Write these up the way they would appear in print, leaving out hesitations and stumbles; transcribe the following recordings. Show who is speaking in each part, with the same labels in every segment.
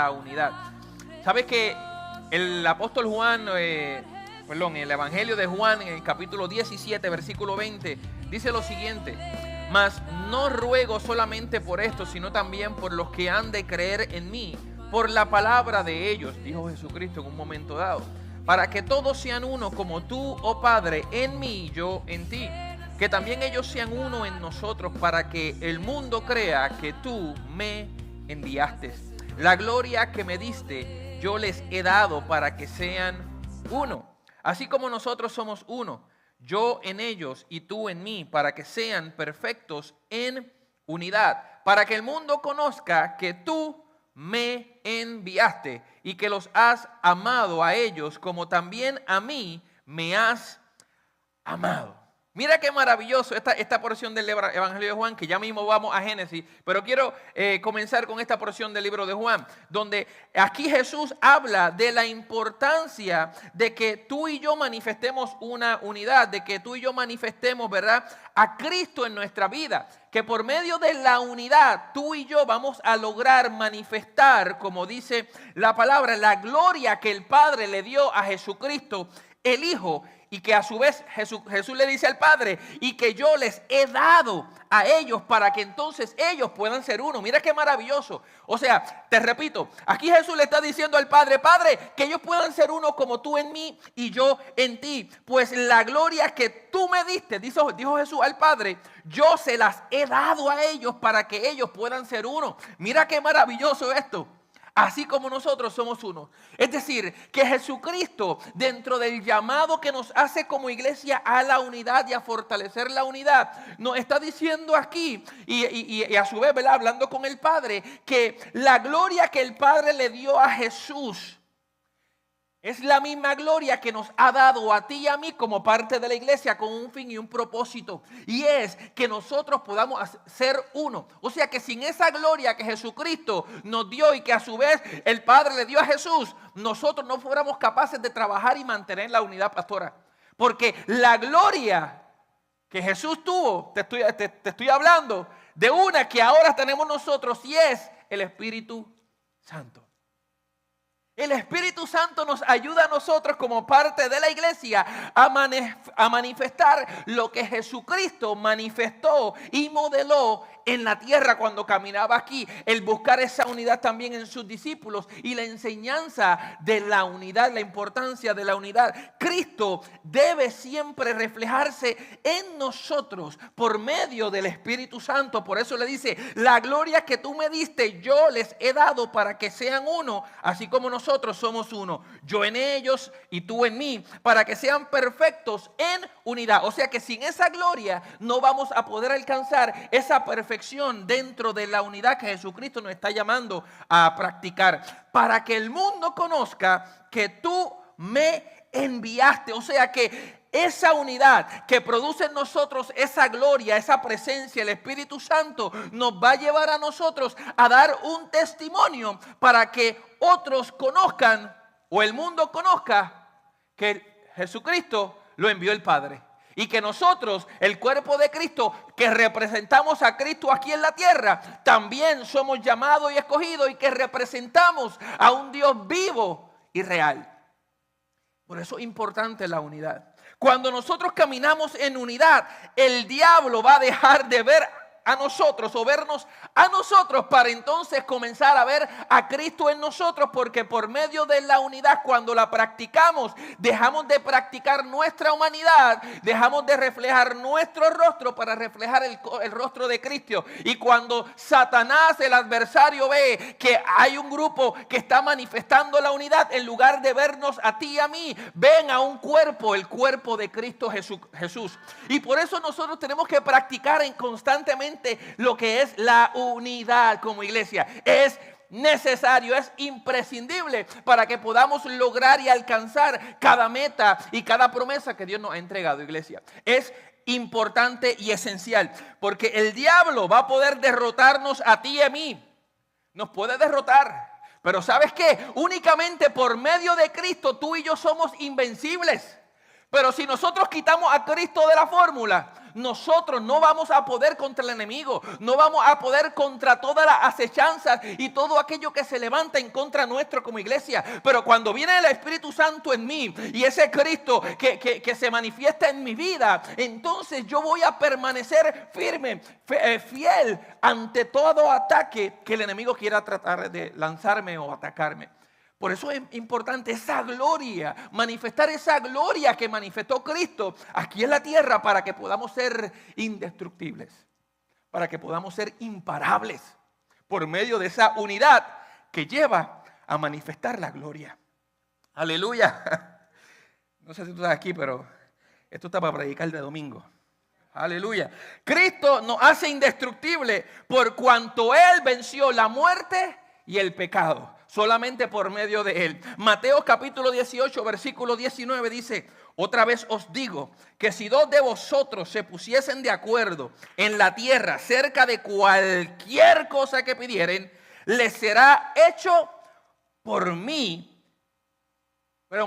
Speaker 1: la unidad. ¿Sabes que el apóstol Juan, el Evangelio de Juan, en el capítulo 17, versículo 20, dice lo siguiente: mas no ruego solamente por esto, sino también por los que han de creer en mí, por la palabra de ellos, dijo Jesucristo en un momento dado, para que todos sean uno, como tú, oh Padre, en mí y yo en ti, que también ellos sean uno en nosotros, para que el mundo crea que tú me enviaste. La gloria que me diste, yo les he dado para que sean uno, así como nosotros somos uno, yo en ellos y tú en mí, para que sean perfectos en unidad, para que el mundo conozca que tú me enviaste y que los has amado a ellos como también a mí me has amado. Mira qué maravilloso esta porción del Evangelio de Juan, que ya mismo vamos a Génesis, pero quiero comenzar con esta porción del libro de Juan, donde aquí Jesús habla de la importancia de que tú y yo manifestemos una unidad, de que tú y yo manifestemos, ¿verdad?, a Cristo en nuestra vida, que por medio de la unidad tú y yo vamos a lograr manifestar, como dice la palabra, la gloria que el Padre le dio a Jesucristo, el Hijo, y que a su vez Jesús le dice al Padre, y que yo les he dado a ellos para que entonces ellos puedan ser uno. Mira qué maravilloso. O sea, te repito, aquí Jesús le está diciendo al Padre: Padre, que ellos puedan ser uno como tú en mí y yo en ti. Pues la gloria que tú me diste, dijo Jesús al Padre, yo se las he dado a ellos para que ellos puedan ser uno. Mira qué maravilloso esto. Así como nosotros somos uno. Es decir, que Jesucristo, dentro del llamado que nos hace como iglesia a la unidad y a fortalecer la unidad, nos está diciendo aquí, y a su vez, ¿verdad?, hablando con el Padre, que la gloria que el Padre le dio a Jesús es la misma gloria que nos ha dado a ti y a mí como parte de la iglesia, con un fin y un propósito. Y es que nosotros podamos ser uno. O sea que sin esa gloria que Jesucristo nos dio y que a su vez el Padre le dio a Jesús, nosotros no fuéramos capaces de trabajar y mantener la unidad, pastora. Porque la gloria que Jesús tuvo, te estoy hablando de una que ahora tenemos nosotros, y es el Espíritu Santo. El Espíritu Santo nos ayuda a nosotros como parte de la iglesia a manifestar lo que Jesucristo manifestó y modeló en la tierra cuando caminaba aquí. El buscar esa unidad también en sus discípulos y la enseñanza de la unidad, la importancia de la unidad. Cristo debe siempre reflejarse en nosotros por medio del Espíritu Santo. Por eso le dice: la gloria que tú me diste, yo les he dado para que sean uno, así como nosotros somos uno. Yo en ellos y tú en mí, para que sean perfectos en unidad. O sea que sin esa gloria no vamos a poder alcanzar esa perfección dentro de la unidad que Jesucristo nos está llamando a practicar, para que el mundo conozca que tú me enviaste. O sea que esa unidad que produce en nosotros esa gloria, esa presencia, el Espíritu Santo, nos va a llevar a nosotros a dar un testimonio para que otros conozcan, o el mundo conozca, que Jesucristo lo envió el Padre. Y que nosotros, el cuerpo de Cristo, que representamos a Cristo aquí en la tierra, también somos llamados y escogidos, y que representamos a un Dios vivo y real. Por eso es importante la unidad. Cuando nosotros caminamos en unidad, el diablo va a dejar de ver a nosotros o vernos a nosotros, para entonces comenzar a ver a Cristo en nosotros, porque por medio de la unidad, cuando la practicamos, dejamos de practicar nuestra humanidad, dejamos de reflejar nuestro rostro para reflejar el rostro de Cristo. Y cuando Satanás, el adversario, ve que hay un grupo que está manifestando la unidad, en lugar de vernos a ti y a mí, ven a un cuerpo, el cuerpo de Cristo Jesús. Y por eso nosotros tenemos que practicar constantemente lo que es la unidad como iglesia. Es necesario, es imprescindible para que podamos lograr y alcanzar cada meta y cada promesa que Dios nos ha entregado, iglesia. Es importante y esencial, porque el diablo va a poder derrotarnos a ti y a mí. Nos puede derrotar, pero ¿sabes qué? Únicamente por medio de Cristo tú y yo somos invencibles. Pero si nosotros quitamos a Cristo de la fórmula, nosotros no vamos a poder contra el enemigo, no vamos a poder contra todas las acechanzas y todo aquello que se levanta en contra nuestro como iglesia. Pero cuando viene el Espíritu Santo en mí y ese Cristo que se manifiesta en mi vida, entonces yo voy a permanecer firme, fiel ante todo ataque que el enemigo quiera tratar de lanzarme o atacarme. Por eso es importante esa gloria, manifestar esa gloria que manifestó Cristo aquí en la tierra para que podamos ser indestructibles, para que podamos ser imparables por medio de esa unidad que lleva a manifestar la gloria. Aleluya. No sé si tú estás aquí, pero esto está para predicar de domingo. Aleluya. Cristo nos hace indestructible por cuanto Él venció la muerte y el pecado. Solamente por medio de Él. Mateo capítulo 18, versículo 19 dice: otra vez os digo que si dos de vosotros se pusiesen de acuerdo en la tierra cerca de cualquier cosa que pidieren, les será hecho por mí,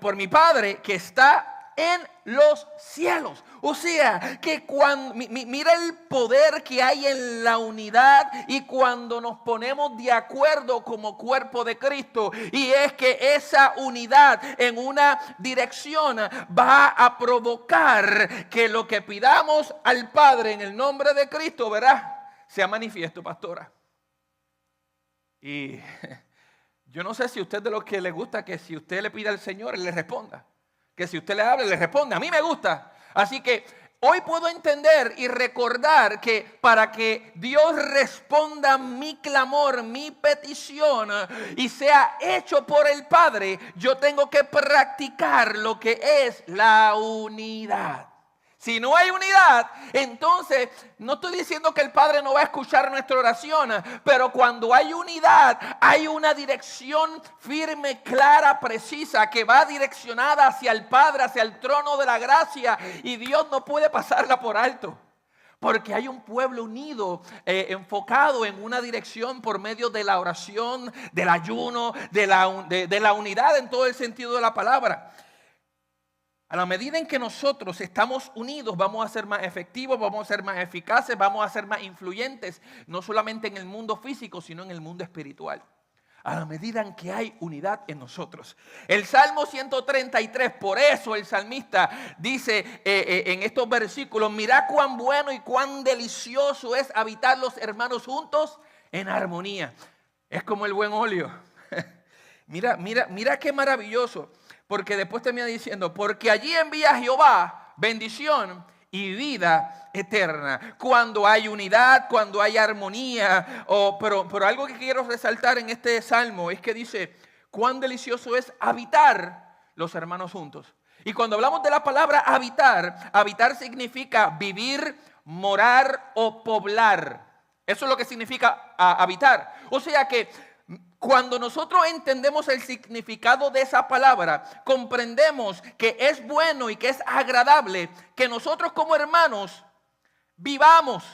Speaker 1: por mi Padre que está en los cielos. O sea, que cuando mira el poder que hay en la unidad y cuando nos ponemos de acuerdo como cuerpo de Cristo, y es que esa unidad en una dirección va a provocar que lo que pidamos al Padre en el nombre de Cristo, verá, sea manifiesto, pastora. Y yo no sé si usted de los que le gusta que si usted le pide al Señor, Él le responda. Que si usted le habla, le responde. A mí me gusta. Así que hoy puedo entender y recordar que para que Dios responda mi clamor, mi petición y sea hecho por el Padre, yo tengo que practicar lo que es la unidad. Si no hay unidad, entonces no estoy diciendo que el Padre no va a escuchar nuestra oración, pero cuando hay unidad, hay una dirección firme, clara, precisa, que va direccionada hacia el Padre, hacia el trono de la gracia, y Dios no puede pasarla por alto. Porque hay un pueblo unido, enfocado en una dirección por medio de la oración, del ayuno, de la unidad en todo el sentido de la palabra. A la medida en que nosotros estamos unidos, vamos a ser más efectivos, vamos a ser más eficaces, vamos a ser más influyentes, no solamente en el mundo físico, sino en el mundo espiritual. A la medida en que hay unidad en nosotros. El Salmo 133, por eso el salmista dice en estos versículos: mirad cuán bueno y cuán delicioso es habitar los hermanos juntos en armonía. Es como el buen óleo. Mira qué maravilloso. Porque después termina diciendo: porque allí envía Jehová bendición y vida eterna. Cuando hay unidad, cuando hay armonía. Pero algo que quiero resaltar en este salmo es que dice: cuán delicioso es habitar los hermanos juntos. Y cuando hablamos de la palabra habitar, habitar significa vivir, morar o poblar. Eso es lo que significa habitar. O sea que cuando nosotros entendemos el significado de esa palabra, comprendemos que es bueno y que es agradable que nosotros como hermanos vivamos,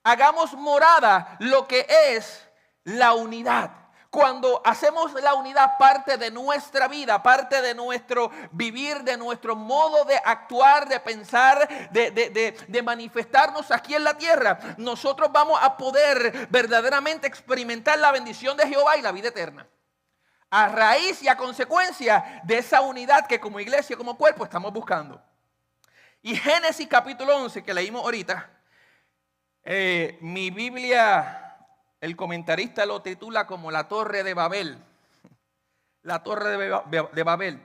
Speaker 1: hagamos morada lo que es la unidad. Cuando hacemos la unidad parte de nuestra vida, parte de nuestro vivir, de nuestro modo de actuar, de pensar, de manifestarnos aquí en la tierra, nosotros vamos a poder verdaderamente experimentar la bendición de Jehová y la vida eterna. A raíz y a consecuencia de esa unidad que como iglesia, como cuerpo estamos buscando. Y Génesis capítulo 11 que leímos ahorita, mi Biblia... El comentarista lo titula como la Torre de Babel. La Torre de Babel.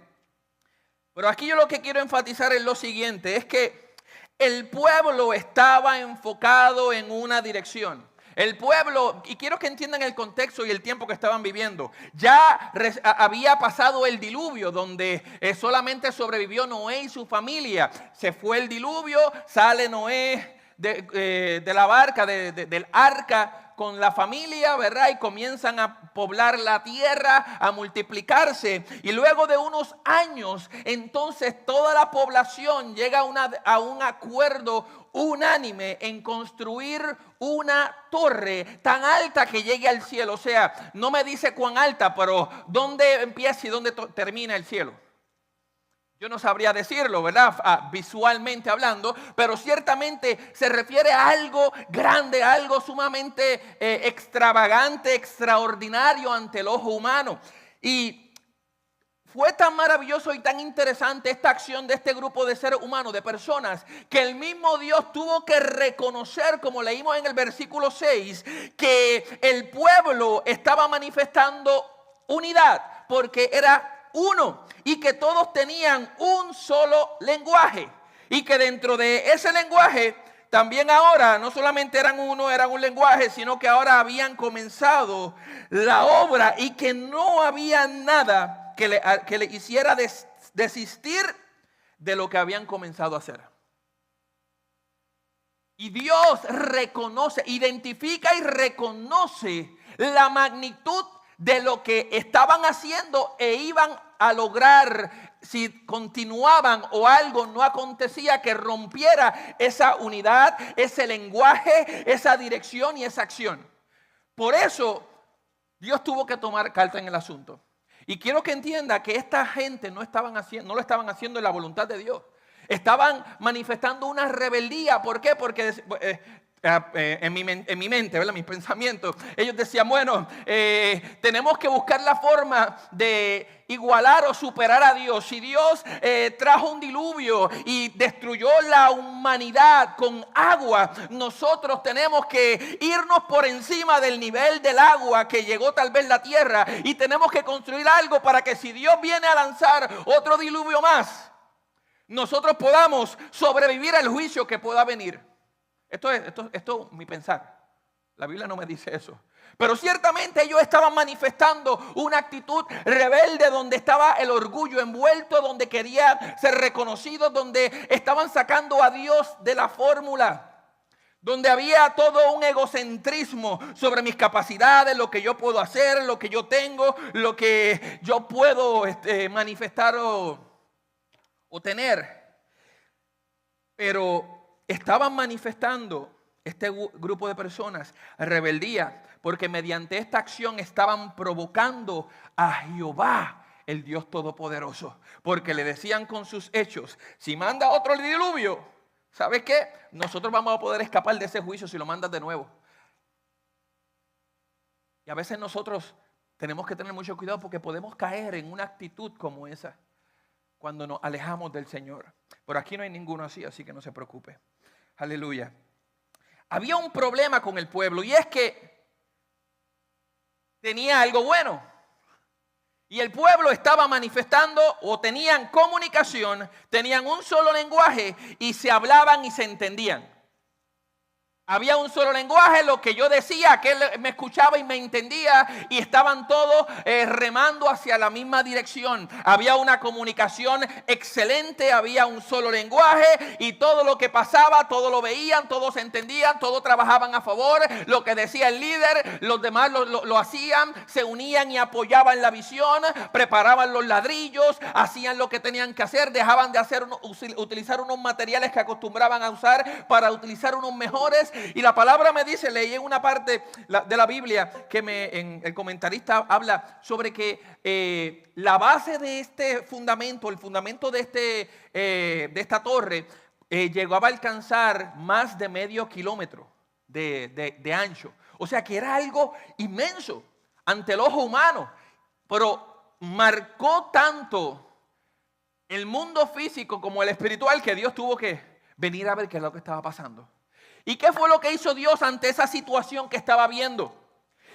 Speaker 1: Pero aquí yo lo que quiero enfatizar es lo siguiente. Es que el pueblo estaba enfocado en una dirección. El pueblo, y quiero que entiendan el contexto y el tiempo que estaban viviendo. Ya había pasado el diluvio donde solamente sobrevivió Noé y su familia. Se fue el diluvio, sale Noé de la barca, del arca, con la familia, ¿verdad? Y comienzan a poblar la tierra, a multiplicarse. Y luego de unos años, entonces toda la población llega a un acuerdo unánime en construir una torre tan alta que llegue al cielo. O sea, no me dice cuán alta, pero dónde empieza y dónde termina el cielo. Yo no sabría decirlo, ¿verdad? Visualmente hablando, pero ciertamente se refiere a algo grande, a algo sumamente extravagante, extraordinario ante el ojo humano. Y fue tan maravilloso y tan interesante esta acción de este grupo de seres humanos, de personas, que el mismo Dios tuvo que reconocer, como leímos en el versículo 6, que el pueblo estaba manifestando unidad, porque era uno y que todos tenían un solo lenguaje, y que dentro de ese lenguaje también ahora no solamente eran uno, eran un lenguaje, sino que ahora habían comenzado la obra y que no había nada que le hiciera desistir de lo que habían comenzado a hacer. Y Dios reconoce, identifica y reconoce la magnitud de lo que estaban haciendo e iban a lograr si continuaban o algo no acontecía que rompiera esa unidad, ese lenguaje, esa dirección y esa acción. Por eso Dios tuvo que tomar carta en el asunto. Y quiero que entienda que esta gente no lo estaban haciendo en la voluntad de Dios. Estaban manifestando una rebeldía. ¿Por qué? Porque en mi mente, ¿verdad? Mis pensamientos, ellos decían, bueno, tenemos que buscar la forma de igualar o superar a Dios. Si Dios trajo un diluvio y destruyó la humanidad con agua, nosotros tenemos que irnos por encima del nivel del agua que llegó tal vez la tierra, y tenemos que construir algo para que si Dios viene a lanzar otro diluvio más, nosotros podamos sobrevivir al juicio que pueda venir. Esto es mi pensar. La Biblia no me dice eso. Pero ciertamente ellos estaban manifestando una actitud rebelde, donde estaba el orgullo envuelto, donde querían ser reconocidos, donde estaban sacando a Dios de la fórmula, donde había todo un egocentrismo sobre mis capacidades, lo que yo puedo hacer, lo que yo tengo, lo que yo puedo manifestar o tener. Pero estaban manifestando este grupo de personas rebeldía, porque mediante esta acción estaban provocando a Jehová, el Dios Todopoderoso, porque le decían con sus hechos, si manda otro diluvio, ¿sabes qué? Nosotros vamos a poder escapar de ese juicio si lo mandas de nuevo. Y a veces nosotros tenemos que tener mucho cuidado, porque podemos caer en una actitud como esa cuando nos alejamos del Señor. Por aquí no hay ninguno así que no se preocupe. Aleluya. Había un problema con el pueblo, y es que tenía algo bueno. Y el pueblo estaba manifestando, o tenían comunicación, tenían un solo lenguaje y se hablaban y se entendían. Había un solo lenguaje, lo que yo decía, que él me escuchaba y me entendía, y estaban todos remando hacia la misma dirección. Había una comunicación excelente, había un solo lenguaje, y todo lo que pasaba, todos lo veían, todos entendían, todos trabajaban a favor. Lo que decía el líder, los demás lo hacían, se unían y apoyaban la visión, preparaban los ladrillos, hacían lo que tenían que hacer, dejaban de utilizar unos materiales que acostumbraban a usar para utilizar unos mejores. Y la palabra me dice, leí en una parte de la Biblia que en el comentarista habla sobre que la base de este fundamento, el fundamento de esta torre, llegaba a alcanzar más de medio kilómetro de ancho. O sea que era algo inmenso ante el ojo humano, pero marcó tanto el mundo físico como el espiritual que Dios tuvo que venir a ver qué es lo que estaba pasando. ¿Y qué fue lo que hizo Dios ante esa situación que estaba viendo?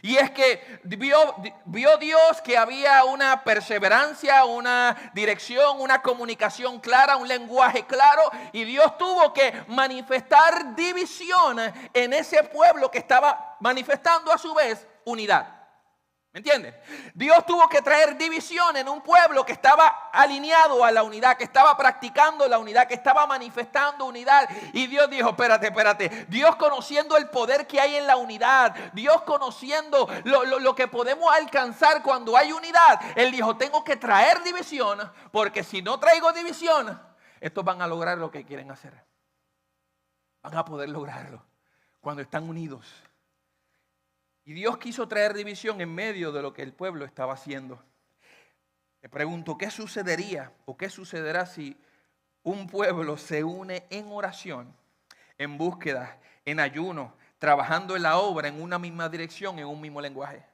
Speaker 1: Y es que vio Dios que había una perseverancia, una dirección, una comunicación clara, un lenguaje claro. Y Dios tuvo que manifestar división en ese pueblo que estaba manifestando a su vez unidad. ¿Me entienden? Dios tuvo que traer división en un pueblo que estaba alineado a la unidad, que estaba practicando la unidad, que estaba manifestando unidad. Y Dios dijo, espérate. Dios, conociendo el poder que hay en la unidad, Dios conociendo lo que podemos alcanzar cuando hay unidad, Él dijo, tengo que traer división, porque si no traigo división, estos van a lograr lo que quieren hacer. Van a poder lograrlo cuando están unidos. Y Dios quiso traer división en medio de lo que el pueblo estaba haciendo. Te pregunto, ¿qué sucedería o qué sucederá si un pueblo se une en oración, en búsqueda, en ayuno, trabajando en la obra en una misma dirección, en un mismo lenguaje?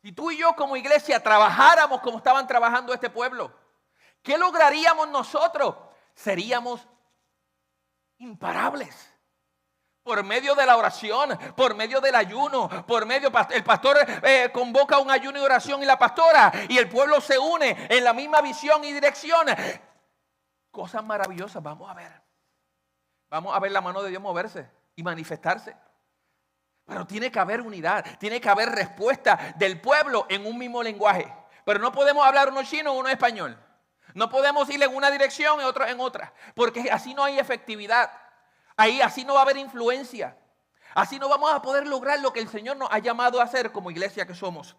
Speaker 1: Si tú y yo como iglesia trabajáramos como estaban trabajando este pueblo, ¿qué lograríamos nosotros? Seríamos imparables. Por medio de la oración, por medio del ayuno, por medio, el pastor convoca un ayuno y oración y la pastora, y el pueblo se une en la misma visión y dirección. Cosas maravillosas vamos a ver. Vamos a ver la mano de Dios moverse y manifestarse. Pero tiene que haber unidad, tiene que haber respuesta del pueblo en un mismo lenguaje. Pero no podemos hablar uno chino o uno español. No podemos ir en una dirección y otro en otra, porque así no hay efectividad. Ahí así no va a haber influencia. Así no vamos a poder lograr lo que el Señor nos ha llamado a hacer como iglesia que somos.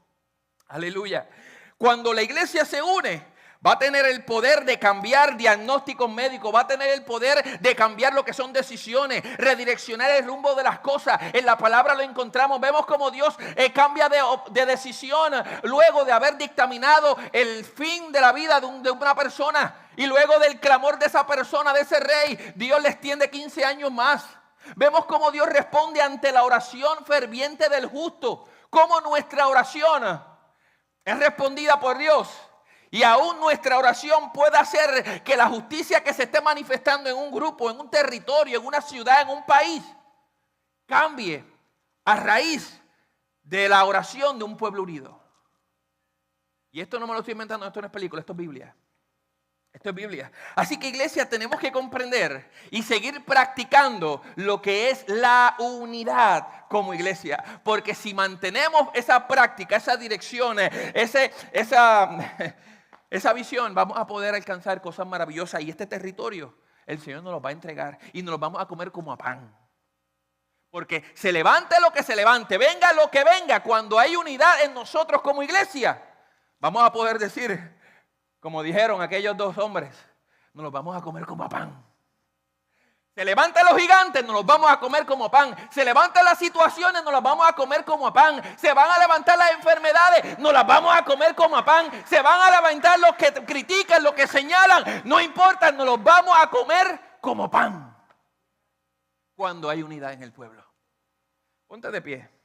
Speaker 1: Aleluya. Cuando la iglesia se une, va a tener el poder de cambiar diagnósticos médicos, va a tener el poder de cambiar lo que son decisiones, redireccionar el rumbo de las cosas. En la palabra lo encontramos, vemos como Dios cambia de decisión luego de haber dictaminado el fin de la vida de una persona. Y luego del clamor de esa persona, de ese rey, Dios le extiende 15 años más. Vemos cómo Dios responde ante la oración ferviente del justo, cómo nuestra oración es respondida por Dios. Y aún nuestra oración puede hacer que la justicia que se esté manifestando en un grupo, en un territorio, en una ciudad, en un país, cambie a raíz de la oración de un pueblo unido. Y esto no me lo estoy inventando, esto no es película, esto es Biblia. Esto es Biblia. Así que, iglesia, tenemos que comprender y seguir practicando lo que es la unidad como iglesia. Porque si mantenemos esa práctica, esa dirección, esa visión, vamos a poder alcanzar cosas maravillosas. Y este territorio, el Señor nos lo va a entregar y nos lo vamos a comer como a pan. Porque se levante lo que se levante, venga lo que venga, cuando hay unidad en nosotros como iglesia, vamos a poder decir, como dijeron aquellos dos hombres, nos los vamos a comer como a pan. Se levantan los gigantes, nos los vamos a comer como pan. Se levantan las situaciones, nos las vamos a comer como a pan. Se van a levantar las enfermedades, nos las vamos a comer como a pan. Se van a levantar los que critican, los que señalan, no importa, nos los vamos a comer como pan. Cuando hay unidad en el pueblo. Ponte de pie.